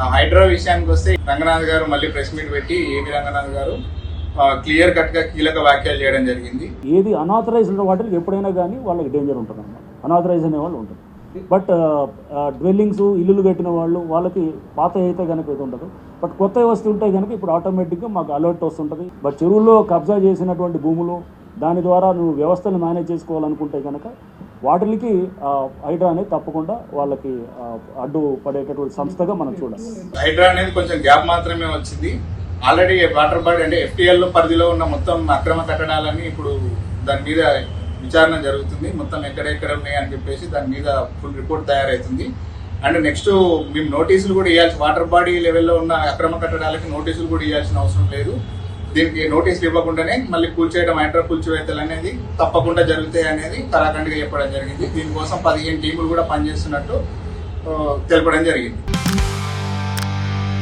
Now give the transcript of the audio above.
హైడ్రా విషయానికి వస్తే రంగనాథ్ గారు మళ్ళీ ప్రెస్ మీట్ పెట్టి ఏవి రంగనాథ్ గారు క్లియర్ కట్ గా కీలక వ్యాఖ్యలు చేయడం జరిగింది. ఏది అనాథరైజ్డ్ వాటికి ఎప్పుడైనా కానీ వాళ్ళకి డేంజర్ ఉంటుంది అన్నమాట. అనాథరైజ్ అనే వాళ్ళు ఉంటుంది. బట్ డ్వెల్లింగ్స్ ఇల్లులు కట్టిన వాళ్ళు వాళ్ళకి పాత అయితే కనుక ఇది ఉండదు. బట్ కొత్త వస్తువు ఉంటే కనుక ఇప్పుడు ఆటోమేటిక్గా మాకు అలర్ట్ వస్తుంటుంది. బట్ చెరువుల్లో కబ్జా చేసినటువంటి భూములు దాని ద్వారా నువ్వు వ్యవస్థను మేనేజ్ చేసుకోవాలనుకుంటే కనుక వాటికి హైడ్రా అనేది తప్పకుండా వాళ్ళకి అడ్డు పడేటటువంటి సంస్థగా మనం చూడాలి. హైడ్రా అనేది కొంచెం గ్యాప్ మాత్రమే వచ్చింది. ఆల్రెడీ వాటర్ బాడీ అంటే FTL పరిధిలో ఉన్న మొత్తం అక్రమ కట్టడాలని ఇప్పుడు దాని మీద విచారణ జరుగుతుంది. మొత్తం ఎక్కడెక్కడ ఉన్నాయి అని చెప్పేసి దాని మీద ఫుల్ రిపోర్ట్ తయారవుతుంది. అండ్ నెక్స్ట్ మేము నోటీసులు కూడా ఇవ్వాల్సి, వాటర్ బాడీ లెవెల్లో ఉన్న అక్రమ కట్టడాలకి నోటీసులు కూడా ఇవ్వాల్సిన అవసరం లేదు. దీనికి నోటీసులు ఇవ్వకుండానే మళ్ళీ కూల్చేయడం, హైడ్రా కూల్చివేతలు అనేది తప్పకుండా జరుగుతాయి అనేది కరాఖండిగా చెప్పడం జరిగింది. దీనికోసం 15 టీములు కూడా పనిచేస్తున్నట్టు తెలపడం జరిగింది.